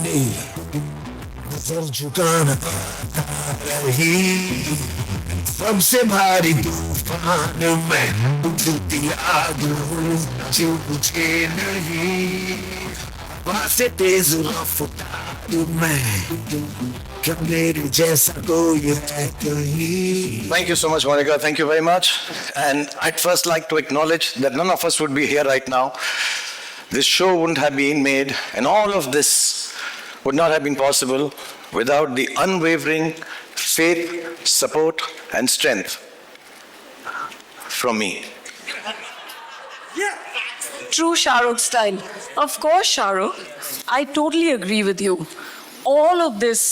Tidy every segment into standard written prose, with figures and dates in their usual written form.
नहीं, नजर झुकाना रही, सबसे भारी तूफान में डूबती आग जो बुझे नहीं, वहां से तेज रफ्तार में क्या मेरे जैसा कोई है कहीं. Thank you so much, Monica. Thank you very much. And I'd first like to acknowledge that none of us would be here right now. This show wouldn't have been made, and all of this would not have been possible without the unwavering faith, support, and strength from me. True Shahrukh style. Of course, Shahrukh. I totally agree with you. All of this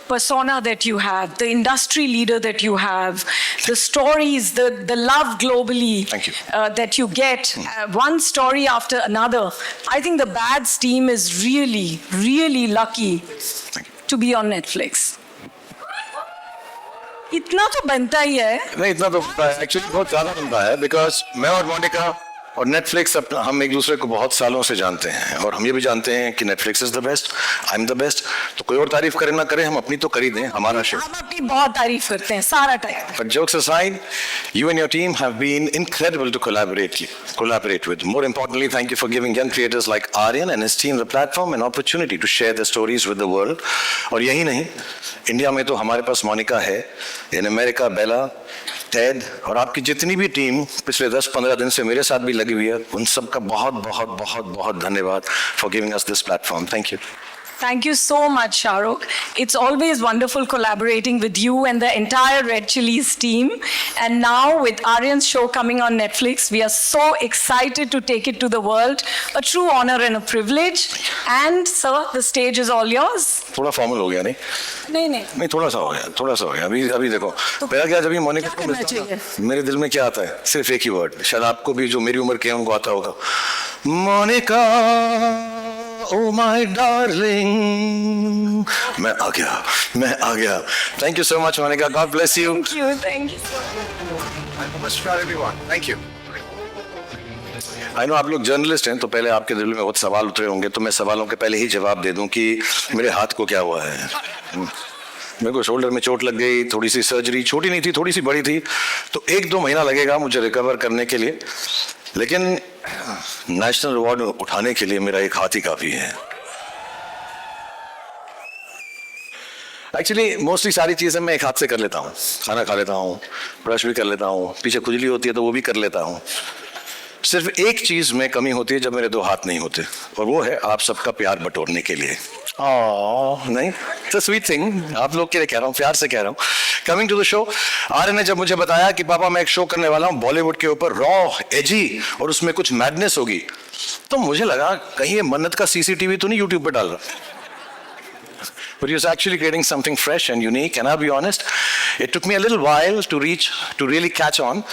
persona that you have, the industry leader that you have, the stories, the love globally Thank you. That you get, one story after another. I think the Bads team is really, really lucky to be on Netflix. इतना तो बनता ही है. नहीं इतना तो actually बहुत ज़्यादा बनता है बिकॉज मैं और मोनिका और नेटफ्लिक्स हम एक दूसरे को बहुत सालों से जानते हैं और हम ये भी जानते हैं कि Netflix is the best, I am the best. तो कोई और तारीफ करे ना करे, हम अपनी तो कर ही दें. हमारा शो हम अपनी बहुत तारीफ करते हैं सारा time. But jokes aside, you and your team have been incredible to collaborate with. More importantly, thank you for giving young creators like Aryan and his team the platform and opportunity to share their stories with the world. और यही नहीं, India में तो हमारे पास मोनिका है, in America Bela, Ted और आपकी जितनी भी टीम पिछले 10-15 दिन से मेरे साथ भी लगी हुई है, उन सबका बहुत बहुत बहुत बहुत धन्यवाद for giving us this platform. Thank you. Thank you so much, Shahrukh. It's always wonderful collaborating with you and the entire Red Chillies team. And now with Aryan's show coming on Netflix, we are so excited to take it to the world. A true honor and a privilege. And sir, the stage is all yours. थोड़ा formal हो गया नहीं? नहीं थोड़ा सा हो गया. अभी देखो पहला क्या, जब ये मोनिका को मिलता है मेरे दिल में क्या आता है? सिर्फ एक ही वर्ड, शायद आपको भी जो मेरी उम्र के हैं उनको आता होगा, मोनिका. Oh my darling, मैं आ गया. Thank you so much, Monica. God bless you. Thank you. Namaskar everyone. Thank you. I know आप लोग जर्नलिस्ट हैं, तो पहले आपके दिल में बहुत सवाल उतरे होंगे, तो मैं सवालों के पहले ही जवाब दे दूं कि मेरे हाथ को क्या हुआ है. मेरे को शोल्डर में चोट लग गई, थोड़ी सी सर्जरी, छोटी नहीं थी, थोड़ी सी बड़ी थी, तो 1-2 महीना लगेगा मुझे रिकवर करने के लिए. लेकिन नेशनल अवार्ड उठाने के लिए मेरा एक हाथ ही काफी है. एक्चुअली मोस्टली सारी चीजें मैं एक हाथ से कर लेता हूँ. खाना खा लेता हूँ, ब्रश भी कर लेता हूँ, पीछे खुजली होती है तो वो भी कर लेता हूँ. सिर्फ एक चीज में कमी होती है, जब मेरे 2 हाथ नहीं होते, और वो है आप सबका प्यार बटोरने के लिए. नहीं, तो स्वीट थिंग, आप लोग के लिए कह रहा हूँ, प्यार से कह रहा हूँ. Coming to the show, Aryan ने जब मुझे बताया कि पापा मैं एक शो करने वाला हूँ बॉलीवुड के ऊपर, रॉ, एजी और उसमें कुछ मैडनेस होगी, तो मुझे लगा कहीं ये मन्नत का सीसीटीवी तो नहीं यूट्यूब पे डाल रहा. But he was actually creating something fresh and unique, and I'll be honest, it took me a little while to really catch on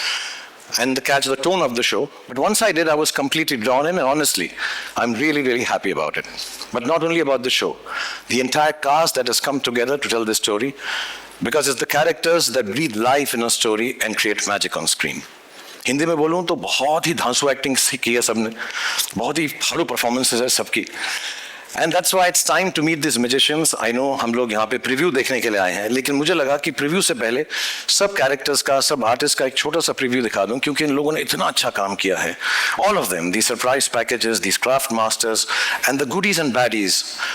and catch the tone of the show. But once I did, I was completely drawn in, and honestly, I'm really, really happy about it. But not only about the show, the entire cast that has come together to tell this story, because it's the characters that breathe life in a story and create magic on screen. Hindi में बोलूँ तो बहुत ही धांसू acting की है सबने, बहुत ही फाड़ू performances है सबकी. And that's why it's time to meet these magicians. I know हम लोग यहाँ पे प्रीव्यू देखने के लिए आए हैं, लेकिन मुझे लगा कि प्रीव्यू से पहले सब कैरेक्टर्स का, सब आर्टिस्ट का एक छोटा सा प्रीव्यू दिखा दूं, क्योंकि इन लोगों ने इतना अच्छा काम किया है. All of them, these surprise packages, these craft masters, and the goodies and baddies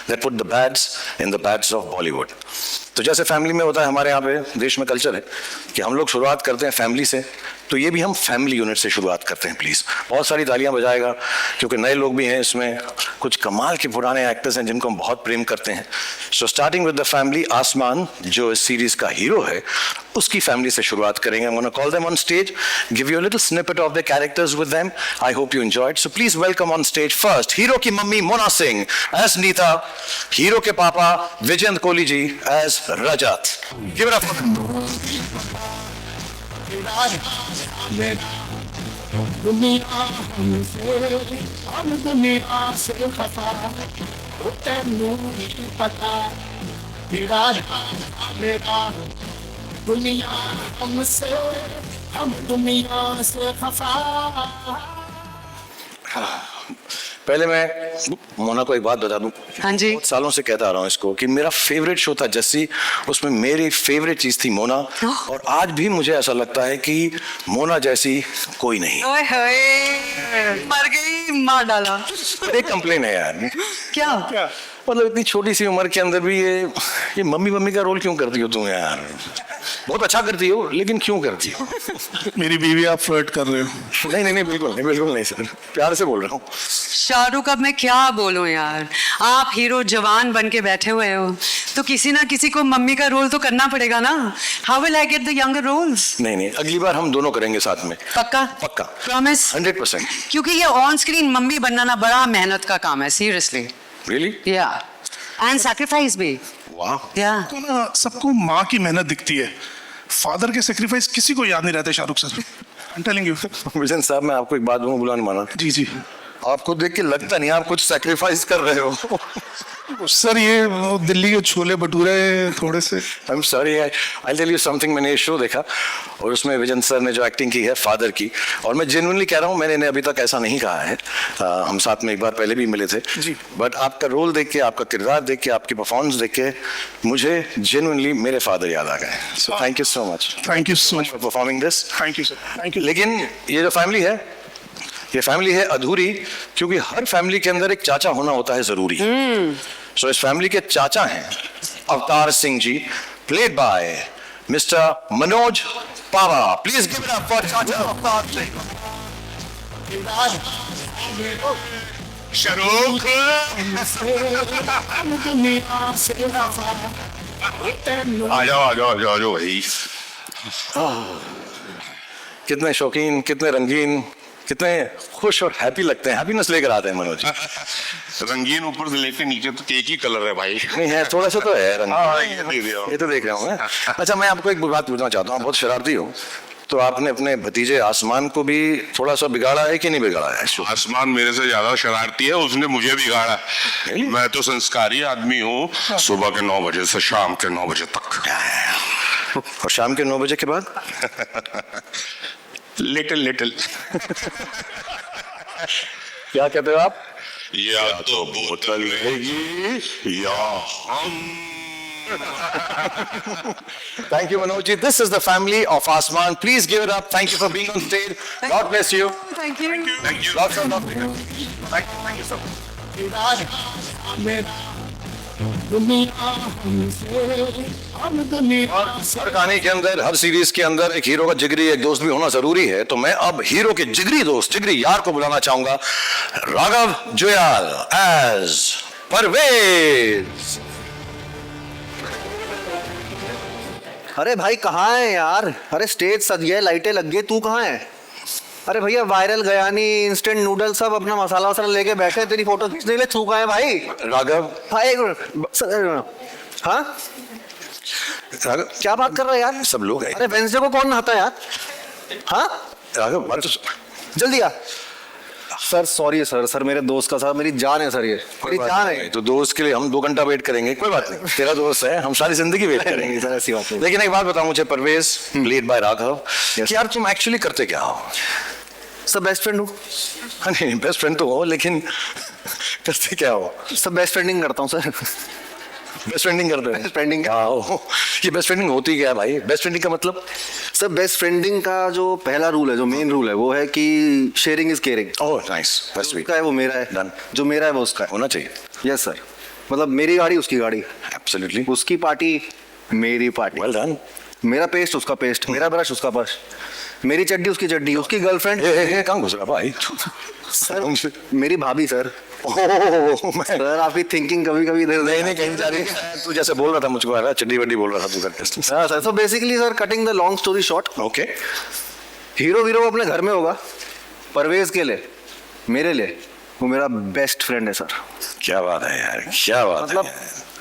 that put the bads in the bads of Bollywood. तो जैसे फैमिली में होता है, हमारे यहाँ पे देश में कल्चर है कि हम लोग शुरुआत करते हैं फैमिली से, तो ये भी हम फैमिली यूनिट से शुरुआत करते हैं. प्लीज़ बहुत सारी तालियां बजाएगा, क्योंकि नए लोग भी हैं इसमें, कुछ कमाल के पुराने एक्टर्स हैं जिनको हम बहुत प्रेम करते हैं. So starting with the family, आसमान जो इस सीरीज का हीरो है, उसकी फैमिली से शुरुआत करेंगे. I'm gonna call them on stage, give you a little snippet of their characters with them. I hope you enjoyed. So please welcome on stage first hero की mummy Mona Singh as Neeta, hero के पापा Vijendra Kohli ji as Rajat. Give it up for them. दुनिया से खफा, तेनू नहीं पता, तेरा मेरा दुनिया हमसे, हम दुनिया से खफा. पहले मैं मोना को एक बात बता दूं, हाँ जी। बहुत सालों से कहता आ रहा हूँ इसको कि मेरा फेवरेट शो था जस्सी, उसमें मेरी फेवरेट चीज थी मोना, और आज भी मुझे ऐसा लगता है कि मोना जैसी कोई नहीं। ओए होए, मर गई, मार डाला। एक कंप्लेन है यार, क्या? मतलब इतनी छोटी सी उम्र के अंदर भी ये मम्मी मम्मी का रोल क्यों करती हो तुम यार? बहुत अच्छा करती हो, लेकिन क्यों करती हो? मेरी बीवी आप फ्लर्ट कर रहे हो? नहीं नहीं नहीं, बिल्कुल नहीं सर, प्यार से बोल रहा हूँ। शाहरुख, अब मैं क्या बोलूं यार, आप हीरो जवान बन के बैठे हुए हो, तो किसी ना किसी को मम्मी का रोल तो करना पड़ेगा ना। How will I get the younger roles? नहीं, अगली बार हम दोनों करेंगे साथ में। पक्का? पक्का, प्रॉमिस? 100%। क्योंकि ये ऑन स्क्रीन मम्मी बनना ना बड़ा मेहनत का काम है, सीरियसली। रियली? या एंड सैक्रिफाइस भी। वाह। या तो ना सबको माँ की मेहनत दिखती है, फादर के सेक्रीफाइस किसी को याद नहीं रहते Shahrukh sir. I am telling you. Vision साहब, मैं आपको एक बात बोलूं, बुला नहीं माना। जी जी आपको देख के लगता नहीं आप कुछ सैक्रिफाइस कर रहे हो। सर, ये वो दिल्ली के छोले भटूरे थोड़े से। I am sorry, I tell you something. मैंने ये शो देखा और उसमें विजन सर ने जो एक्टिंग की है फादर की, और मैं जेन्युइनली कह रहा हूँ, मैंने इन्हें अभी तक ऐसा नहीं कहा है। हम साथ में एक बार पहले भी मिले थे जी। बट आपका रोल देख के, आपका किरदार देख के, आपकी परफॉर्मेंस देख के मुझे जेन्युइनली मेरे फादर याद आ गए। So thank you so much thank you so much. For performing this. Thank you sir, thank you. लेकिन ये जो फैमिली है, ये फैमिली है अधूरी, क्योंकि हर फैमिली के अंदर एक चाचा होना होता है जरूरी। सो इस फैमिली के चाचा हैं Avtar Singh ji, played by mister Manoj Pahwa. Please give it up for चाचा अवतार सिंह। शाहरुख, आ जाओ भाई। कितने शौकीन, कितने रंगीन, कितने खुश और हैप्पी लगते हैं। हैप्पीनेस लेकर आते हैं मनोज। रंगीन ऊपर से लेकर नीचे तक एक ही कलर है भाई। नहीं है, थोड़ा सा तो है रंग। हाँ, ये दे दिया। ये तो देख रहा हूँ मैं। अच्छा, मैं आपको एक बात पूछना चाहता हूँ, आप बहुत शरारती हो, तो आपने अपने भतीजे आसमान को भी थोड़ा सा बिगाड़ा है कि नहीं बिगाड़ा है? आसमान मेरे से ज्यादा शरारती है, उसने मुझे बिगाड़ा। मैं तो संस्कारी आदमी हूँ। सुबह के 9 बजे से शाम के 9 बजे तक। और शाम के 9 बजे के बाद? लिटिल क्या कहते हो आप? या तो बोतल रहेगी या हम। Thank you, Manoj ji. This is the family of Asman. Please give it up. Thank you for being on stage. God bless you. Thank you. Thank you. Lots of love to you. Thank you so much. हर कहानी के अंदर, हर series के अंदर एक hero का जिगरी एक दोस्त भी होना जरूरी है। तो मैं अब हीरो के जिगरी दोस्त, जिगरी यार को बुलाना चाहूंगा, राघव जुयाल एज परवेज। अरे भाई कहाँ है यार? अरे स्टेज सज गया, लाइटें लग गई, तू कहाँ है? अरे भैया वायरल गयानी इंस्टेंट नूडल सब अपना मसाला वसाला लेके बैठे हैं, तेरी फोटो खींचने के लिए। तू कहाँ है भाई? राघव, भाई एक मिनट। हाँ, राघव क्या बात कर रहा है यार? सब लोग हैं। अरे वेंसडे को कौन नहाता है यार? हाँ, राघव बात तो जल्दी आ। सर सॉरी सर, मेरे दोस्त का सर, मेरी जान है सर, ये मेरी जान है। तो दोस्त के लिए हम 2 घंटा वेट करेंगे, कोई बात नहीं, तेरा दोस्त है, हम सारी जिंदगी वेट करेंगे। सर ऐसी बात नहीं। लेकिन एक बात बताओ मुझे परवेज, प्लेड बाय राघव, कि यार तुम एक्चुअली करते क्या हो? सर बेस्ट फ्रेंड हूँ। हाँ, नहीं बेस्ट फ्रेंड तो हो, लेकिन करते क्या हो? सर बेस्ट फ्रेंडिंग करता हूँ सर। बेस्ट फ्रेंडिंग करते हो? बेस्ट फ्रेंडिंग। ये बेस्ट फ्रेंडिंग होती क्या है भाई? बेस्ट फ्रेंडिंग का मतलब? सर बेस्ट फ्रेंडिंग का जो पहला रूल है, जो मेन रूल है, वो है कि sharing is caring. Oh nice, best sweet. उसका है वो मेरा है, Done. जो मेरा है वो उसका है। होना चाहिए। यस सर, मतलब मेरी गाड़ी उसकी गाड़ी, एब्सोल्युटली। उसकी पार्टी मेरी पार्टी, वेल डन। मेरा पेस्ट उसका पेस्ट, मेरा ब्रश उसका ब्रश, मेरी चड्डी उसकी चड्डी, उसकी गर्लफ्रेंड। ए कहाँ घुस रहा भाई? सर मेरी भाभी सर। ओह, मैं सर आपकी थिंकिंग कभी कभी इधर नहीं कहीं जा रही है। तू जैसे बोल रहा था मुझको, आ रहा चड्डी वड्डी बोल रहा था तू करके। हाँ sir, so basically sir, cutting the long story short, okay. Hero वीरो अपने घर में होगा, परवेज के लिए, मेरे लिए वो मेरा बेस्ट फ्रेंड है सर। क्या बात है यार, क्या बात मतलब है।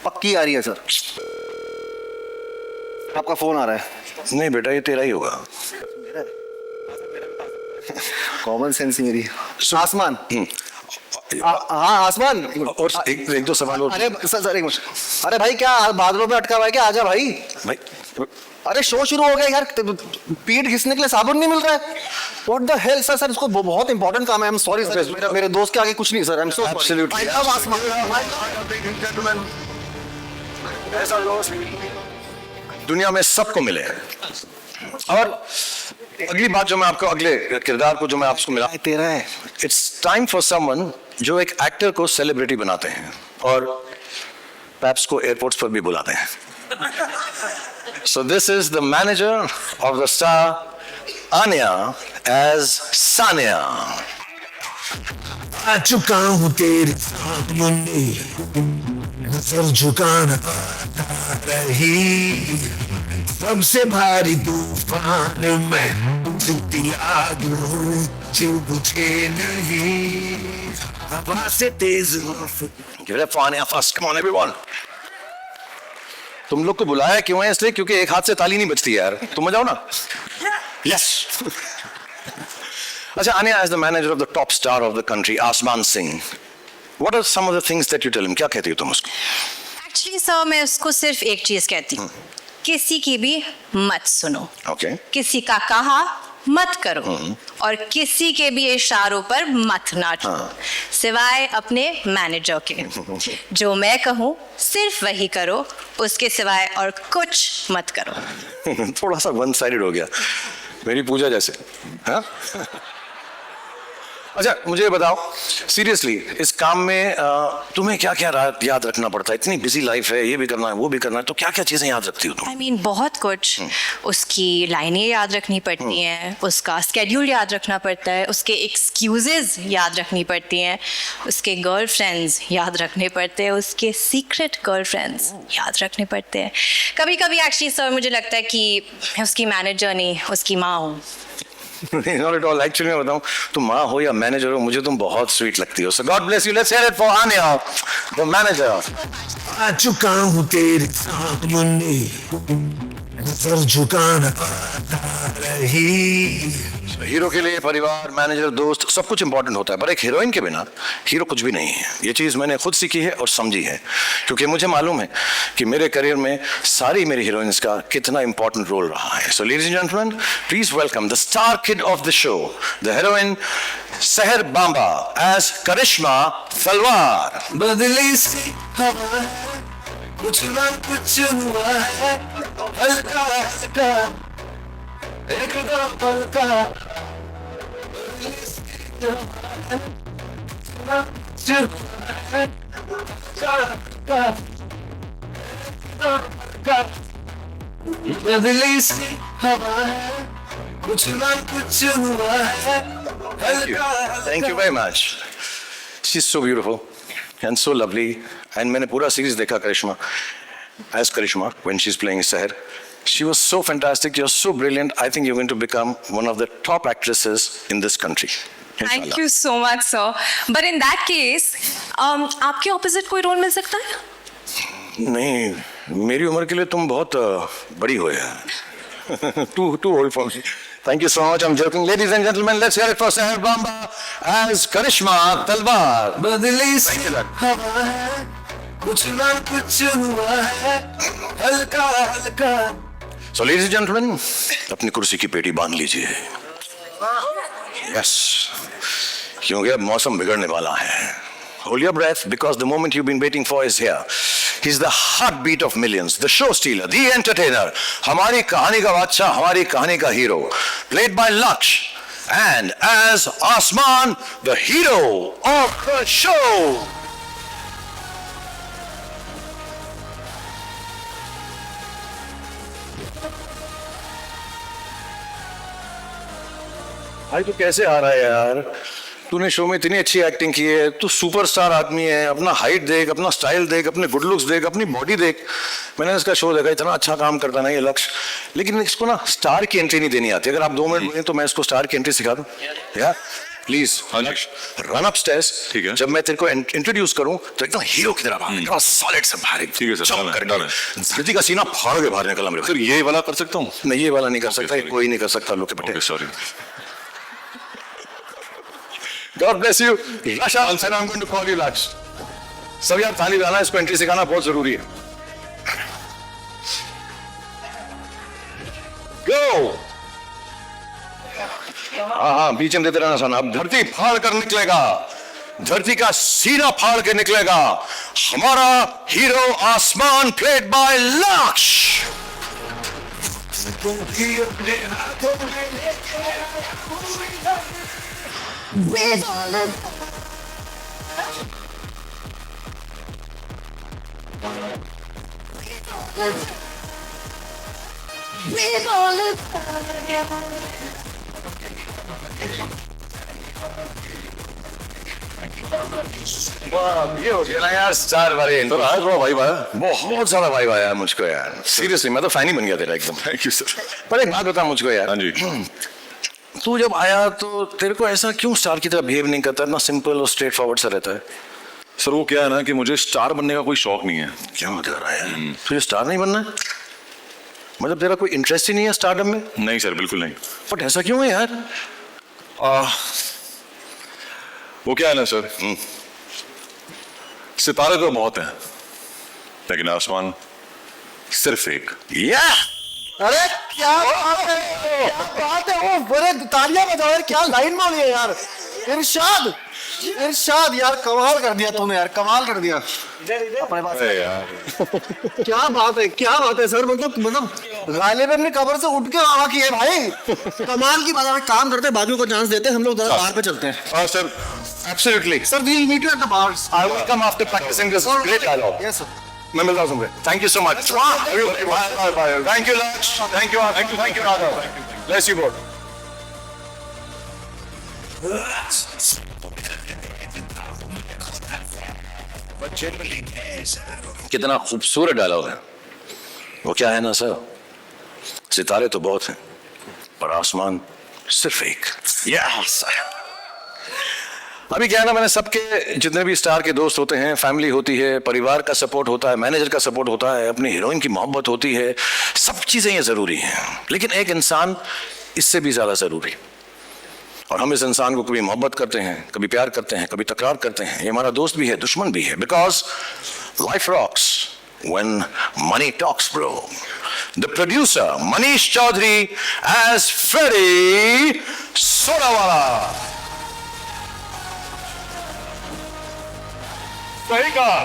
पक्की आ रही है सर। आपका फोन आ रहा है। नहीं बेटा, ये तेरा ही होगा। कॉमन सेंस मेरी। आसमान, हाँ आसमान। और एक दो सवाल और। अरे सर एक मिनट। अरे भाई क्या बादलों में अटका हुआ है क्या? आजा भाई। भाई अरे शो शुरू हो गया यार, पीठ घिसने के लिए साबुन नहीं मिल रहा है। व्हाट द हेल सर, इसको बहुत इंपॉर्टेंट काम है। आई एम सॉरी सर, मेरे दोस्त के आगे कुछ नहीं sir. I am so Absolutely. दुनिया में सबको मिले। और अगली बात जो मैं आपको, अगले किरदार को जो मैं आपको मिला तेरा है। इट्स टाइम फॉर समवन जो एक एक्टर को सेलिब्रिटी बनाते हैं और पैप्स को एयरपोर्ट्स पर भी बुलाते हैं। So this is the manager of the star Anya as Sania. आ चुका हूँ तेरे सामने, नजर झुकाना रही, सबसे भारी तूफान में दिखती आग मुझे बुझे नहीं, हवा से तेज Give it up for Anya first. Come on everyone. तुम लोग को बुलाया क्यों है? इसलिए क्योंकि एक हाथ से ताली नहीं बजती यार। तुम मजाओ ना। Yes. अच्छा, Anya as the manager of the top star of the country, Asman Singh. What are some of the things that you tell him? क्या कहती हो तुम उसको? एक्चुअली सर मैं उसको सिर्फ एक चीज कहती हूँ, किसी की भी मत सुनो, Okay. किसी का कहा मत करो और किसी के भी इशारों पर मत नाचो, सिवाय अपने मैनेजर के। जो मैं कहूँ सिर्फ वही करो, उसके सिवाय और कुछ मत करो। थोड़ा सा वन साइडेड हो गया, मेरी पूजा जैसे। हाँ? अच्छा मुझे बताओ सीरियसली, इस काम में तुम्हें क्या क्या याद रखना पड़ता है? इतनी बिजी लाइफ है, ये भी करना है वो भी करना है, तो क्या क्या चीजें याद रखती हो तुम? आई मीन बहुत कुछ। उसकी लाइनें याद रखनी पड़ती हैं, उसका स्केड्यूल याद रखना पड़ता है, उसके एक्सक्यूजेज याद रखनी पड़ती हैं, उसके गर्लफ्रेंड्स याद रखने पड़ते हैं, उसके सीक्रेट गर्लफ्रेंड्स याद रखने पड़ते हैं। कभी कभी एक्चुअली सर मुझे लगता है कि मैं उसकी मैनेजर नहीं, उसकी माँ हूँ। Not at all. Actually मैं बताऊं, तुम माँ हो या मैनेजर हो, मुझे तुम बहुत स्वीट लगती हो। So God bless you. Let's hear it for Anya, the manager. आ चुका हूँ तेरे सामने, नजर झुकाना रही। हीरो के लिए परिवार, मैनेजर, दोस्त सब कुछ इंपॉर्टेंट होता है, पर एक हीरोइन के बिना हीरो कुछ भी नहीं है। ये चीज़ मैंने खुद सीखी है और समझी है, क्योंकि मुझे मालूम है कि मेरे करियर में सारी मेरी हीरोइंस का कितना इंपॉर्टेंट रोल रहा है। So ladies and gentleman, please welcome the star kid of the show, the heroine सहर बांबा एज करिश्मा तलवार। बदली सी हवा है, कुछ ना कुछ हुआ है, हल्का हल्का एक दो पल का, बदली सी हवा है, कुछ ना कुछ हुआ है, हल्का हल्का, बदली सी हवा है, कुछ ना कुछ हुआ है, हल्का Thank you very much. She's so beautiful and so lovely. And मैंने पूरा सीरीज देखा करिश्मा, as Karishma when she's playing Seher. She was so fantastic. You're so brilliant. I think you're going to become one of the top actresses in this country. Thank you so much, sir. But in that case, आपके opposite कोई role मिल सकता है? नहीं, मेरी उम्र के लिए तुम बहुत बड़ी हो यार. Too old for me. Thank you so much. I'm joking. Ladies and gentlemen, let's hear it for Seher Bamba as Karishma Talwar. बदली सी हवा है, कुछ ना कुछ हुआ है, हल्का हल्का। So, ladies and gentlemen, अपनी कुर्सी की पेटी बांध लीजिए. Yes, क्योंकि अब मौसम बिगड़ने वाला है. Hold your breath because the moment you've been waiting for is here. He's the heartbeat of millions, the show stealer, the entertainer. हमारी कहानी का बादशाह, हमारी कहानी का hero, played by Laksh, and as Asman, the hero of the show. भाई तू कैसे आ रहा है यार? तूने शो में इतनी अच्छी एक्टिंग की है, तू सुपरस्टार आदमी है. अपना हाइट देख, अपना स्टाइल देख, अपने गुड लुक्स देख, अपनी बॉडी देख. मैंने इसका शो देखा, इतना अच्छा काम करता ना ये लक्ष्य, लेकिन इसको ना स्टार की एंट्री नहीं देनी आती. अगर आप 2 मिनट बोलें तो मैं इसको स्टार की एंट्री सिखा दूं यार. Please run up stairs. ठीक है. जब मैं तेरे को इंट्रोड्यूस करूं तो एकदम हीरो की तरह बाहर, सॉलिड से बाहर. ठीक है सर, डन है. धरती का सीना फाड़ के बाहर निकला मेरे. सर ये वाला कर सकता हूँ? नहीं, ये वाला नहीं कर सकता, कोई नहीं कर सकता. लोग के पटे. Sorry. God bless you. Rasha, and I'm going to call you Laksh. सब यार ताली बजाना, इसको एंट्री सिखाना बहुत जरूरी है. Go. हाँ, बीच में देते रहना सन. अब धरती फाड़ कर निकलेगा, धरती का सीना फाड़ के निकलेगा हमारा हीरो आसमान, प्लेड बाय लक्ष. ये हो गया ना यार स्टार वाले. तो आज बड़ा भाई आया, बहुत ज्यादा भाई आया मुझको यार. सीरियसली मैं तो फैन ही बन गया तेरा एकदम. Thank you sir. पर एक बात बता मुझको यार. हाँ जी. तू जब आया तो तेरे को ऐसा क्यों स्टार की तरह बिहेव नहीं करता, इतना सिंपल और स्ट्रेट फॉरवर्ड सा रहता है? सर वो क्या है ना कि मुझे स्टार बनने का कोई शौक नहीं है. क्या मतलब रहा है? तुझे स्टार नहीं बनना है? मतलब तेरा कोई इंटरेस्ट ही नहीं है स्टारडम में? नहीं सर, बिल्कुल नहीं. बट ऐसा क्यों है यार? वो क्या है ना सर, सितारे तो बहुत हैं लेकिन आसमान सिर्फ एक. या अरे क्या बात है, क्या बात है. वो बड़े तालियां बजाओ यार, क्या लाइन बोली है यार. इरशाद, इरशाद यार, कमाल कर दिया तूने यार, कमाल कर दिया अपने पास. अरे यार क्या बात है, क्या बात है सर. मतलब गालिब अपनी कब्र से उठ के आवा की है भाई. कमाल की बात है. काम करते, बाजू को चांस देते, हम लोग जरा बाहर पे चलते हैं. हाँ sir, absolutely. Sir we meet you at the bars. I will come after practising this great dialogue. Yes sir. मैं मिलता हूँ तुमसे. Thank you so much. Thank you Laksh. Thank you, thank you Raghav. Bless you both. कितना खूबसूरत dialogue है. वो क्या है ना सर, सितारे तो बहुत हैं पर आसमान सिर्फ एक. यस. अभी क्या है ना, मैंने सबके जितने भी स्टार के दोस्त होते हैं, फैमिली होती है, परिवार का सपोर्ट होता है, मैनेजर का सपोर्ट होता है, अपनी हीरोइन की मोहब्बत होती है, सब चीजें ये जरूरी हैं. लेकिन एक इंसान इससे भी ज्यादा जरूरी. और हम इस इंसान को कभी मोहब्बत करते हैं, कभी प्यार करते हैं, कभी तकरार करते हैं. ये हमारा दोस्त भी है, दुश्मन भी है. Because life rocks when money talks bro. The producer Manish Chaudhary as Freddy Sodawala. सही कहा.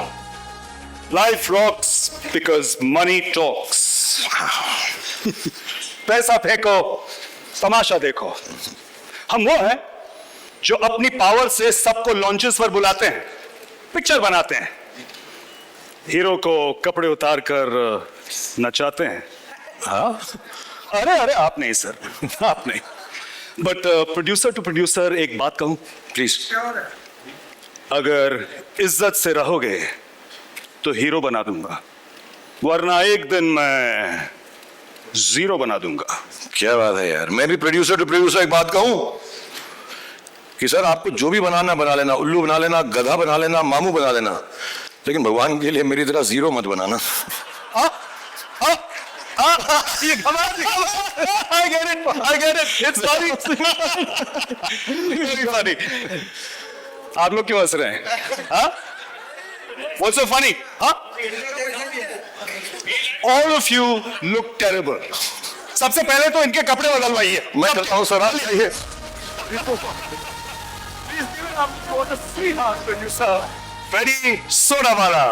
Life rocks because money talks. पैसा फेंको, तमाशा देखो. हम वो हैं जो अपनी पावर से सबको लॉन्चेस पर बुलाते हैं, पिक्चर बनाते हैं, हीरो को कपड़े उतार कर नचाते हैं. हाँ, अरे अरे आप नहीं सर, आप नहीं. बट प्रोड्यूसर टू प्रोड्यूसर एक बात कहूं प्लीज. अगर इज्जत से रहोगे तो हीरो बना दूंगा, वरना एक दिन मैं जीरो बना दूंगा. क्या बात है यार. मैं भी प्रोड्यूसर टू प्रोड्यूसर एक बात कहूं कि सर आपको जो भी बनाना बना लेना, उल्लू बना लेना, गधा बना लेना, मामू बना लेना, लेकिन भगवान के लिए मेरी तरह जीरो मत बनाना. ये I get it. It's funny. Very funny. आप लोग क्यों हंस रहे हैं? हाँ? What's so funny? हाँ? All of you look terrible. सबसे पहले तो इनके कपड़े बदलवाइए. मैं करता हूँ सर. आइए. फ्रेडी सोडावाला.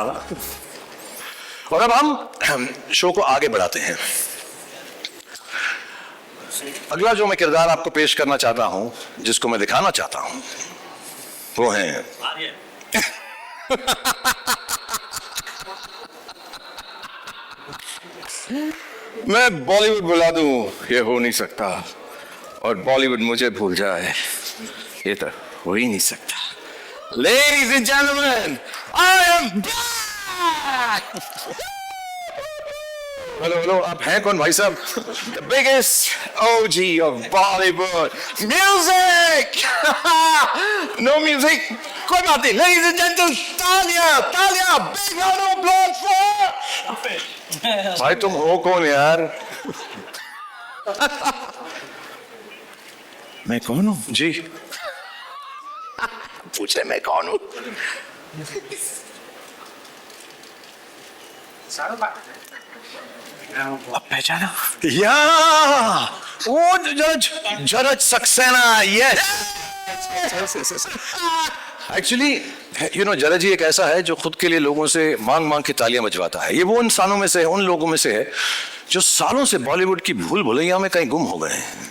और अब हम शो को आगे बढ़ाते हैं. अगला जो मैं किरदार आपको पेश करना चाहता हूं, जिसको मैं दिखाना चाहता हूं, वो है मैं बॉलीवुड बुला दूं, ये हो नहीं सकता. और बॉलीवुड मुझे भूल जाए, ये तो हो ही नहीं सकता. Ladies and gentlemen, I am back. Hello hello, आप हैं कौन भाई साहब? The biggest OG of Bollywood. Music! No music. कोई बात नहीं. Ladies and gentlemen, तालियां, तालियां, big round of applause for. भाई तुम हो कौन यार? मैं कौन हूँ? जी पूछे मैं कौन हूँ? अब पहचाना? या वो George Saxena, yes. Actually you know जरा जी एक ऐसा है जो खुद के लिए लोगों से मांग मांग के तालियां बजवाता है। ये वो इंसानों में से है, उन लोगों में से है जो सालों से बॉलीवुड की भूल भुलैया में कहीं गुम हो गए हैं,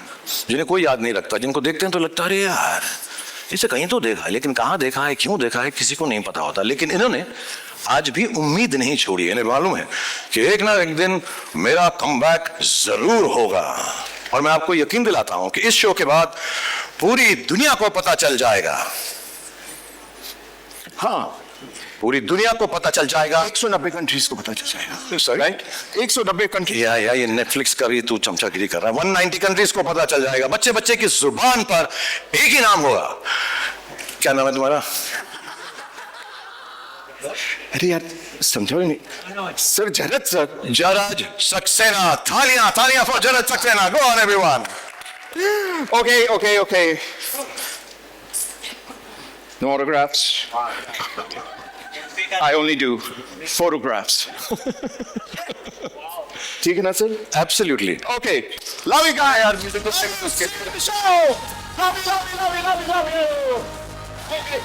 जिन्हें कोई याद नहीं रखता, जिनको देखते हैं तो लगता है अरे यार इसे कहीं तो देखा है, लेकिन कहाँ देखा है, क्यों देखा है, किसी को नहीं पता होता। लेकिन इन्होंने आज भी उम्मीद नहीं छोड़ी। इन्हें मालूम है कि एक ना एक दिन मेरा कमबैक जरूर होगा, और मैं आपको यकीन दिलाता हूं कि इस शो के बाद पूरी दुनिया को पता चल जाएगा। हाँ, पूरी दुनिया को पता चल जाएगा। 190 कंट्रीज को पता चल जाएगा। Sorry? Right, 190 country. या ये नेटफ्लिक्स का भी तू चमचागिरी कर रहा है। 190 कंट्रीज को पता चल जाएगा। बच्चे बच्चे की जुबान पर एक ही नाम होगा। क्या नाम है तुम्हारा? अरे यार समझो ही नहीं sir, George sir. George Saxena. तालियां तालियां for George Saxena. Go on everyone. Okay. No autographs. I only do photographs. ठीक है ना sir? Absolutely. Okay. Love you guys. यार music तो show. Love you. Okay.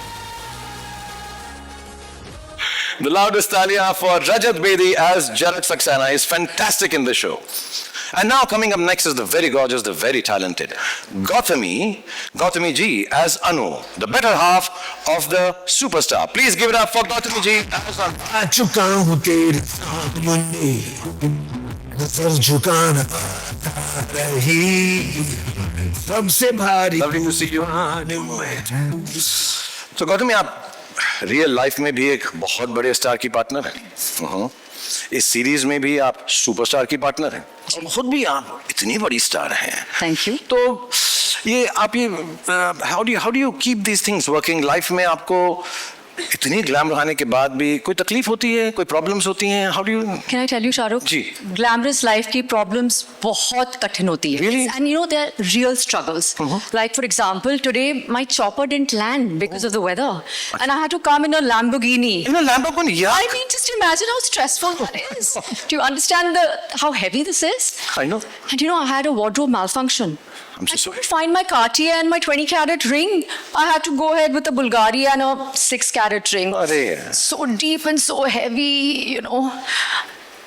The loudest talia for Rajat Bedi as Jaraj Saxena is fantastic in the show. And now coming up next is the very gorgeous, the very talented Gautami Ji as Anu, the better half of the superstar. Please give it up for Gautami Ji as Anu. आ चुका हूँ तेरे सामने, sir झुकाना रही सबसे भारी। Lovely to see you. में So Gautami, आप real life में भी एक बहुत बड़े स्टार की पार्टनर हैं। इस सीरीज में भी आप सुपरस्टार की पार्टनर हैं, और खुद भी आप इतनी बड़ी स्टार हैं। Thank you. तो ये आप ये how do you keep these things working? Life में आपको इतनी ग्लैमर आने के बाद भी कोई तकलीफ होती है, कोई प्रॉब्लम्स होती हैं? How do you? Can I tell you, Shahrukh? जी। Glamorous life की problems बहुत कठिन होती है. Really? And you know, they're real struggles. Like, for example, today my chopper didn't land because of the weather. And I had to come in a Lamborghini. In a Lamborghini, yeah. I mean, just imagine how stressful that is. Do you understand how heavy this is? I know. And you know, I had a wardrobe malfunction. I'm so I sorry. couldn't find my Cartier and my 20-carat ring. I had to go ahead with a Bulgari and a 6-carat ring. अरे So deep and so heavy, you know.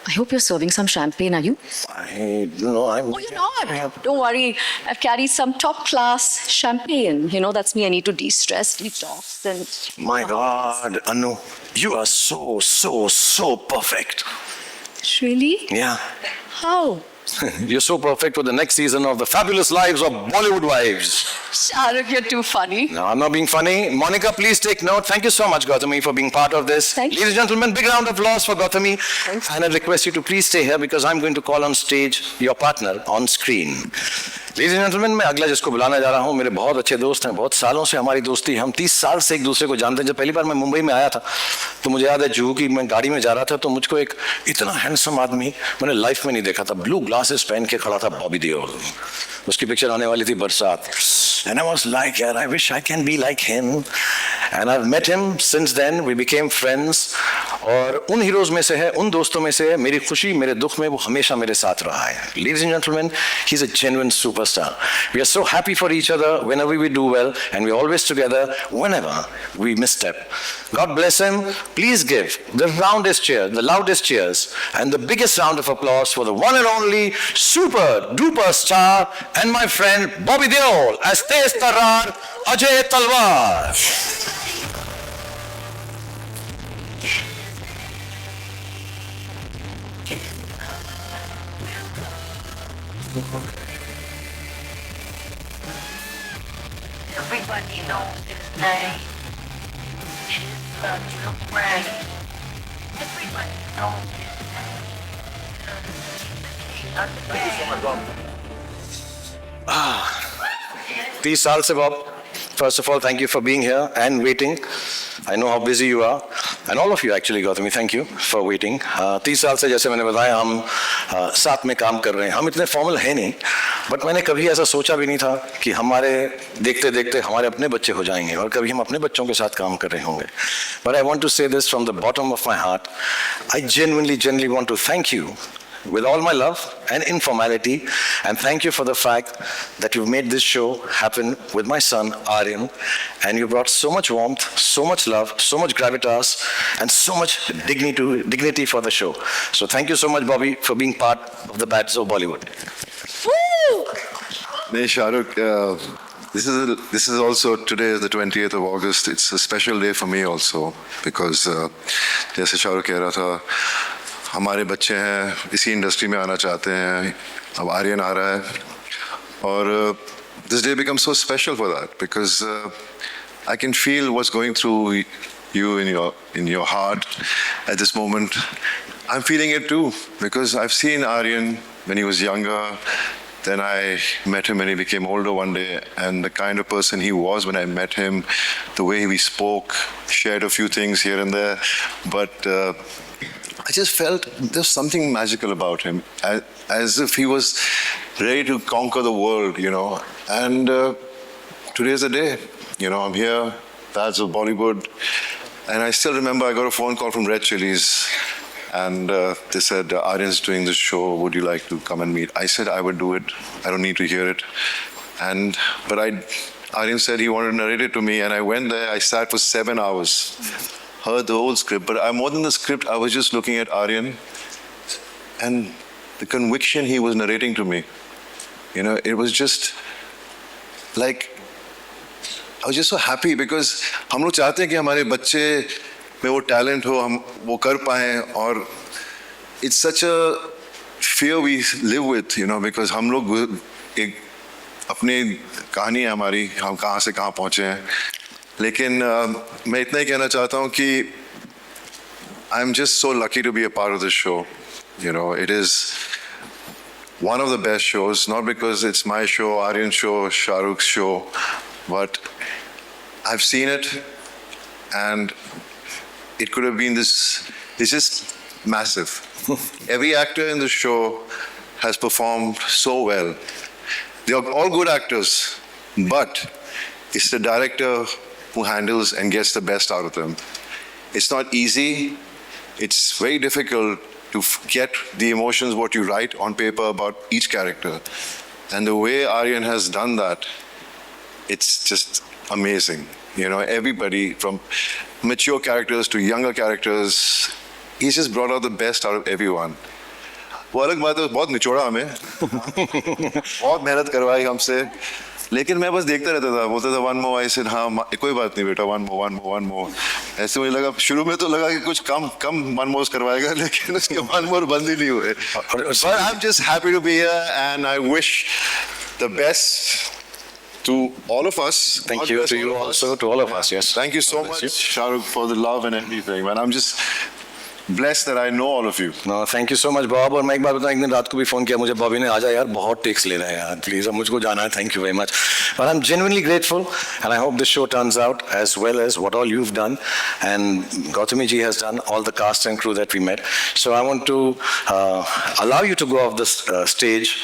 I hope you're serving some champagne, are you? I don't know. I'm. Oh, you're not? Don't worry. I've carried some top-class champagne. You know, that's me. I need to de-stress, detox, and... My God, Anu, you are so perfect. Really? Yeah. How? You're so perfect for the next season of The Fabulous Lives of Bollywood Wives. Shahrukh, you're too funny. No, I'm not being funny. Monica, please take note. Thank you so much, Gautami, for being part of this. Thank you. Ladies and gentlemen, big round of applause for Gautami. And I request you to please stay here because I'm going to call on stage your partner on screen. Ladies and gentlemen, मैं अगला जिसको बुलाने जा रहा हूँ, मेरे बहुत अच्छे दोस्त हैं, बहुत सालों से हमारी दोस्ती, हम 30 साल से एक दूसरे को जानते हैं। जब पहली बार मैं मुंबई में आया था तो मुझे याद है जुहू की मैं गाड़ी में जा रहा था तो मुझको एक इतना हैंडसम आदमी मैंने लाइफ में नहीं देखा था। ब्लू ग्लासेस पहन के खड़ा था, बॉबी देओल। उसकी पिक्चर आने वाली थी बरसात। And I was like, यार, I wish I can be like him. And I've met him since then. We became friends. और उन हीरोज में से है, उन दोस्तों में से है, मेरी खुशी मेरे दुख में वो हमेशा मेरे साथ रहा है। Ladies and gentlemen, he's a genuine superstar. We are so happy for each other whenever we do well, and we're always together whenever we misstep. God bless him. Please give the roundest cheer, the loudest cheers, and the biggest round of applause for the one and only super duper star and my friend Bobby Deol as Tez Tarar Ajay Talwar. Everybody knows his name. He's such a friend. Everybody knows his name. He's a friend. 30 साल से Bob, first of all, thank you for being here and waiting. I know how busy you are. And all of you actually Gautami, thank you for waiting. 30 साल से जैसे मैंने बताया हम साथ में काम कर रहे हैं। हम इतने फॉर्मल हैं नहीं, बट मैंने कभी ऐसा सोचा भी नहीं था कि हमारे देखते देखते हमारे अपने बच्चे हो जाएंगे और कभी हम अपने बच्चों के साथ काम कर रहे होंगे। बट आई वॉन्ट टू से this from the bottom of my heart, I genuinely want to thank you with all my love and informality, and thank you for the fact that you've made this show happen with my son Aryan, and you brought so much warmth, so much love, so much gravitas, and so much dignity for the show. So thank you so much, Bobby, for being part of the Bats of Bollywood. Hey, Shahrukh, this is also today is the 20th of August. It's a special day for me also because जैसे शाहरुख कह रहा था, हमारे बच्चे हैं इसी industry में आना चाहते हैं, अब आर्यन आ रहा है और this day becomes so special for that because I can feel what's going through you in your heart at this moment. I'm feeling it too because I've seen Aryan when he was younger. Then I met him when he became older one day, and the kind of person he was when I met him, the way we spoke, shared a few things here and there, but I just felt there's something magical about him, as if he was ready to conquer the world, you know. And today's the day, you know. I'm here, Bats of Bollywood, and I still remember I got a phone call from Red Chillies. And they said, Aryan's doing this show, would you like to come and meet? I said I would do it, I don't need to hear it. But Aryan said he wanted to narrate it to me, and I went there, I sat for 7 hours, heard the whole script, but more than the script, I was just looking at Aryan and the conviction he was narrating to me. You know, it was just like, I was just so happy because हम लोग चाहते हैं कि हमारे बच्चे में वो talent हो, हम वो कर पाएं, और it's such a fear we live with, you know, because हम लोग एक अपनी कहानी है हमारी, हम कहाँ से कहाँ पहुँचे हैं। लेकिन मैं इतना ही कहना चाहता हूँ कि I am just so lucky to be a part of this show, you know. It is one of the best shows, not because it's my show, Aryan's show, Shahrukh's show, but I've seen it and it could have been this, it's just massive. Every actor in the show has performed so well. They are all good actors, but it's the director who handles and gets the best out of them. It's not easy, it's very difficult to get the emotions what you write on paper about each character. And the way Aryan has done that, it's just amazing. You know, everybody from mature characters to younger characters, he's just brought out the best out of everyone. वो अलग बात है, बहुत निचोड़ा हमें, बहुत मेहनत करवाई हमसे, लेकिन मैं बस देखता रहता था, बोलता था वन मोर, आई सेड हाँ कोई बात नहीं बेटा, वन मोर। ऐसे मुझे लगा, शुरू में तो लगा कि कुछ कम वन मोर करवाएगा, लेकिन उसके वन मोर बंद ही नहीं हुए। But I'm just happy to be here and I wish the best to all of us. Thank you to you also, to all of us, yes. Thank you so much, Shahrukh, for the love and everything, man. I'm just blessed that I know all of you. No, thank you so much, Bob. और मैं एक बात बताऊं, एक दिन रात को भी फोन किया मुझे बॉबी ने, आजा यार बहुत टेक्स ले रहे हैं यार, प्लीज अब मुझको जाना है, thank you very much. But I'm genuinely grateful and I hope this show turns out as well as what all you've done and Gautami ji has done, all the cast and crew that we met. So I want to allow you to go off this stage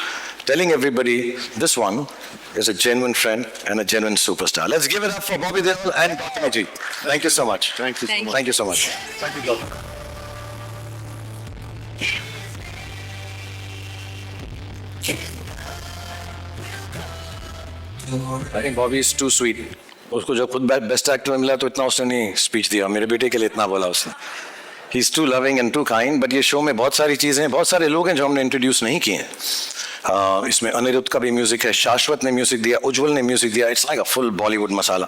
telling everybody this one is a genuine friend and a genuine superstar. Let's give it up for Bobby Deol and Gautami ji. Thank you so much. Thank you so much. Thank you so much. Thank you, Gautami. I think Bobby is too sweet. उसको जब खुद best actor में मिला तो इतना उसने नहीं speech दिया, मेरे बेटे के लिए इतना बोला उसने। He is too loving and too kind. But ये शो में बहुत सारी चीज़ें हैं, बहुत सारे लोग हैं जो हमने इंट्रोड्यूस नहीं किए हैं। इसमें अनिरुद्ध का भी म्यूजिक है, शाश्वत ने म्यूजिक दिया, उज्जवल ने म्यूजिक दिया। It's like a full Bollywood masala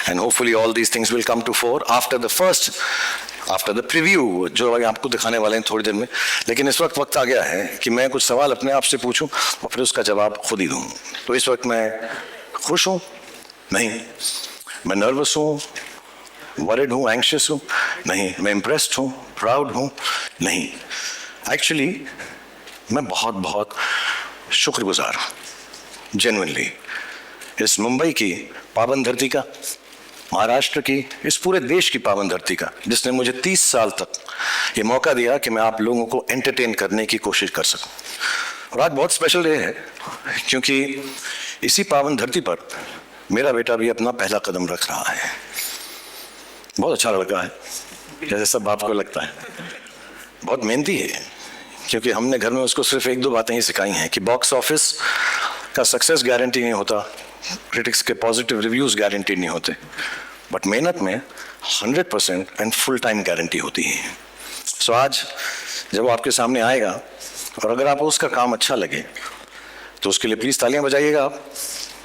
and hopefully all these things will come to fore after the preview जो आपको दिखाने वाले हैं थोड़ी देर में। लेकिन इस वक्त आ गया है कि मैं कुछ सवाल अपने आप से पूछूं और फिर उसका जवाब खुद ही दूं। तो इस वक्त मैं खुश हूं? नहीं। मैं नर्वस हूं, वरिड हूं, एंग्शियस हूं? नहीं। मैं इम्प्रेस्ड हूं, प्राउड हूं? नहीं। एक्चुअली मैं बहुत बहुत शुक्रगुजार हूं, जेन्युइनली, इस मुंबई की पावन धरती का, महाराष्ट्र की, इस पूरे देश की पावन धरती का, जिसने मुझे 30 साल तक ये मौका दिया कि मैं आप लोगों को एंटरटेन करने की कोशिश कर सकूं। और आज बहुत स्पेशल डे है, क्योंकि इसी पावन धरती पर मेरा बेटा भी अपना पहला कदम रख रहा है। बहुत अच्छा लड़का है, जैसे सब बाप को लगता है। बहुत मेहनती है, क्योंकि हमने घर में उसको सिर्फ 1-2 बातें ही सिखाई हैं कि बॉक्स ऑफिस का सक्सेस गारंटी नहीं होता, क्रिटिक्स के पॉजिटिव रिव्यूज गारंटी नहीं होते, बट मेहनत में 100% एंड फुल टाइम गारंटी होती है। सो आज जब वो आपके सामने आएगा और अगर आपको उसका काम अच्छा लगे तो उसके लिए प्लीज़ तालियां बजाइएगा आप,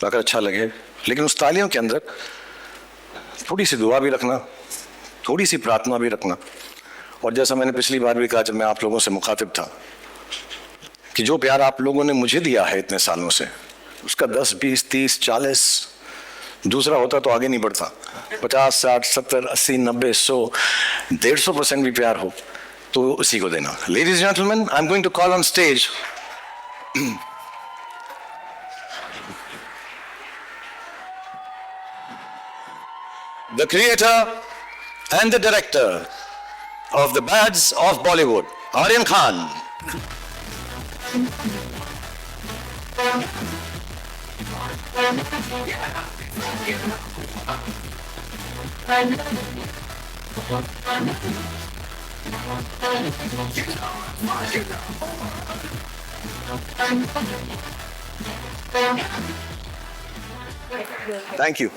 अगर अच्छा लगे। लेकिन उस तालियों के अंदर थोड़ी सी दुआ भी रखना, थोड़ी सी प्रार्थना भी रखना। और जैसा मैंने पिछली बार भी कहा जब मैं आप लोगों से मुखातिब था, कि जो प्यार आप लोगों ने मुझे दिया है इतने सालों से, उसका 10, 20, 30, 40 दूसरा होता तो आगे नहीं बढ़ता। 50, 60, 70, 80, 90, 100, 150% भी प्यार हो तो उसी को देना। Ladies and gentleman, I am going to call on stage the creator and the director of the Bads of Bollywood, Aryan Khan. Thank you.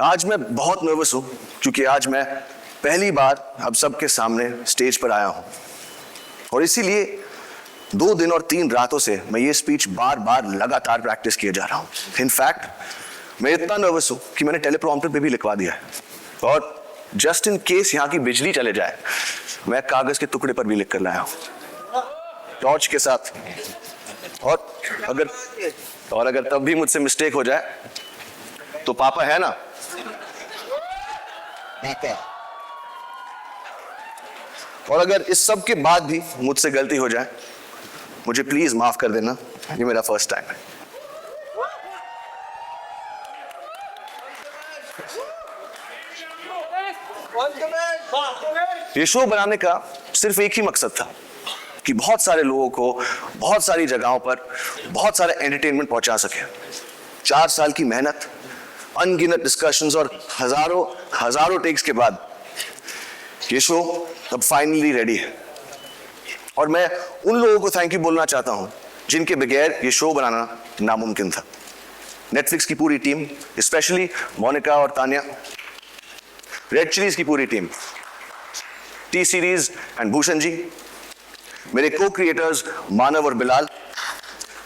आज मैं बहुत नर्वस हूं, क्योंकि आज मैं पहली बार आप सबके सामने स्टेज पर आया हूं, और इसीलिए 2 दिन और 3 रातों से मैं ये स्पीच बार बार लगातार प्रैक्टिस किए जा रहा हूं। इनफैक्ट मैं इतना नर्वस हूं कि मैंने टेलीप्रॉम्प्टर पे भी लिखवा दिया है, और जस्ट इन केस यहाँ की बिजली चले जाए, मैं कागज के टुकड़े पर भी लिख कर लाया हूं टॉर्च के साथ। और अगर तब भी मुझसे मिस्टेक हो जाए तो पापा है ना, और अगर इस सब के बाद भी मुझसे गलती हो जाए, मुझे प्लीज माफ कर देना, ये मेरा फर्स्ट टाइम है। ये शो बनाने का सिर्फ एक ही मकसद था कि बहुत सारे लोगों को बहुत सारी जगहों पर बहुत सारे एंटरटेनमेंट पहुंचा सके। 4 साल की मेहनत, अनगिनत डिस्कशंस और हजारों टेक्स के बाद ये शो अब फाइनली रेडी है। और मैं उन लोगों को थैंक यू बोलना चाहता हूं जिनके बगैर ये शो बनाना नामुमकिन था। नेटफ्लिक्स की पूरी टीम, स्पेशली मोनिका और तानिया, रेड चिलीज की पूरी team, T Series and Bhushan ji, मेरे को क्रिएटर्स मानव और बिलाल,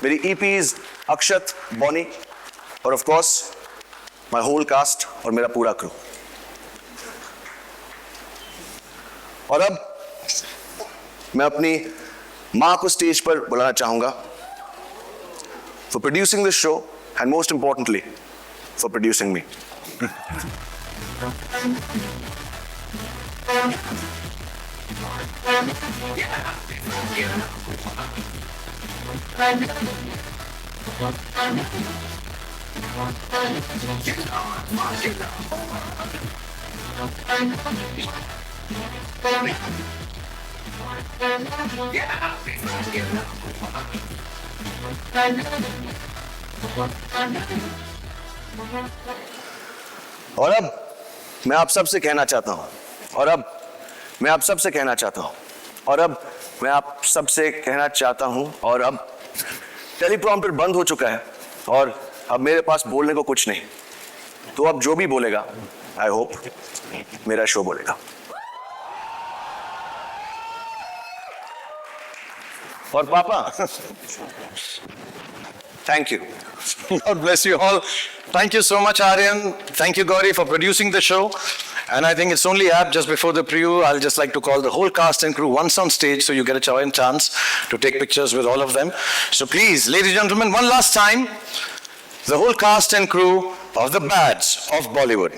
मेरी ईपीज अक्षत, बॉनी, और of course my whole cast और मेरा पूरा क्रू। और अब मैं अपनी मां को स्टेज पर बुलाना चाहूंगा for producing this show and most importantly for producing me. और अब मैं आप सबसे कहना चाहता हूं, और अब मैं आप सबसे कहना चाहता हूं, और अब मैं आप सबसे कहना चाहता हूं, और अब टेलीप्रॉम्प्टर बंद हो चुका है और अब मेरे पास बोलने को कुछ नहीं, तो अब जो भी बोलेगा आई होप मेरा शो बोलेगा। और पापा, thank you. God bless you all. Thank you so much, Aryan. Thank you, Gauri, for producing the show. And I think it's only apt, just before the preview, I'll just like to call the whole cast and crew once on stage so you get a chance to take pictures with all of them. So please, ladies and gentlemen, one last time, the whole cast and crew of the Bads of Bollywood.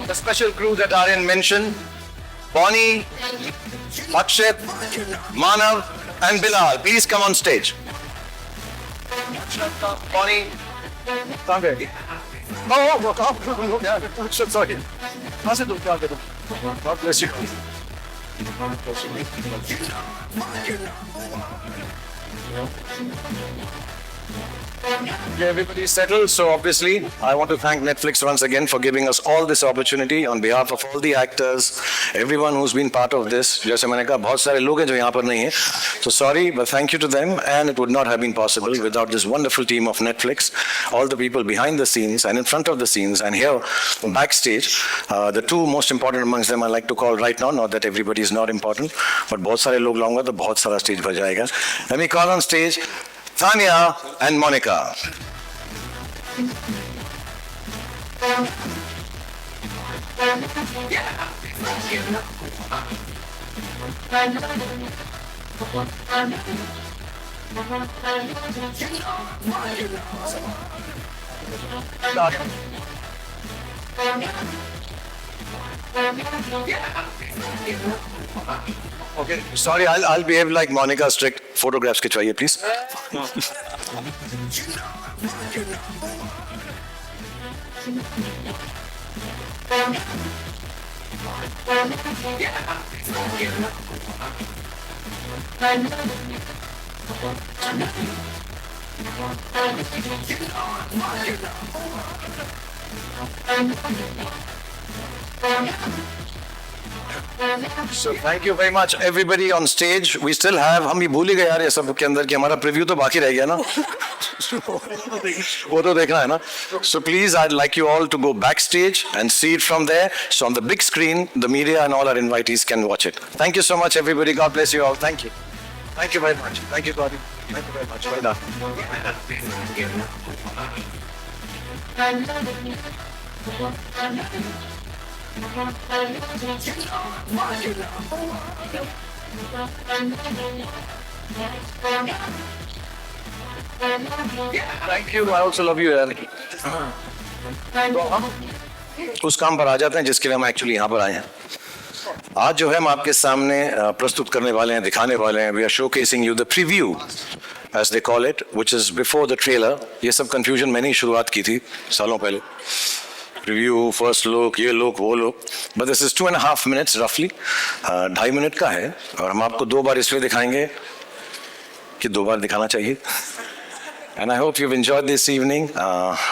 The special crew that Aryan mentioned, Bonnie, Akshit, Manav and Bilal, please come on stage. Bonnie, come here. Oh, sorry. God bless you. Okay, everybody settled. So obviously, I want to thank Netflix once again for giving us all this opportunity on behalf of all the actors, everyone who's been part of this. जैसे मैंने कहा, बहुत सारे लोग हैं जो यहाँ पर नहीं हैं. So sorry, but thank you to them. And it would not have been possible without this wonderful team of Netflix, all the people behind the scenes and in front of the scenes and here backstage. The two most important amongst them I like to call right now. Not that everybody is not important, but बहुत सारे लोग लाऊंगा तो बहुत सारा stage भर जाएगा. Let me call on stage Tanya and Monica. Okay, sorry, I'll behave like Monica strict. Photographs खिंचवाइए please. So thank you very much everybody on stage. We still have, हम भी भूल ही गए यार ये सब के अंदर कि हमारा preview तो बाकी रह गया ना. वो तो देखना है ना. So please, I'd like you all to go backstage and see it from there. So on the big screen, the media and all our invitees can watch it. Thank you so much everybody. God bless you all. Thank you. Thank you very much. Thank you, Gauri. Thank you very much. Well done. Thank you. I also love you, यार. तो हम उस काम पर आ जाते हैं जिसके लिए हम एक्चुअली यहाँ पर आए हैं. आज जो है हम आपके सामने प्रस्तुत करने वाले हैं, दिखाने वाले हैं. We are showcasing you the preview, as they call it, which is before the trailer. ये सब confusion मैंने ही शुरुआत की थी सालों पहले. Preview, first look, ये look, वो look. But this is 2.5 minutes roughly. 2.5 minute का है और हम आपको 2 बार इसलिए दिखाएंगे कि 2 बार दिखाना चाहिए. And I hope you've enjoyed this evening.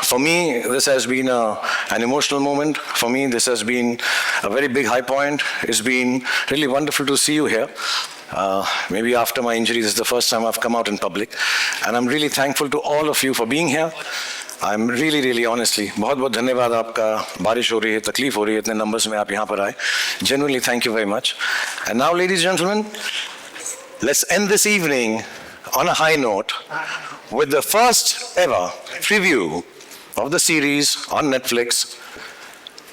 For me, this has been an emotional moment. For me, this has been a very big high point. It's been really wonderful to see you here. Maybe after my injury, this is the first time I've come out in public. And I'm really thankful to all of you for being here. I'm really, really honestly, बहुत बहुत धन्यवाद आपका. बारिश हो रही है, तकलीफ हो रही है, इतने numbers में आप यहाँ पर आए. Genuinely, thank you very much. And now, ladies and gentlemen, let's end this evening on a high note with the first ever preview of the series on Netflix,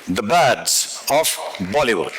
The Bads of Bollywood.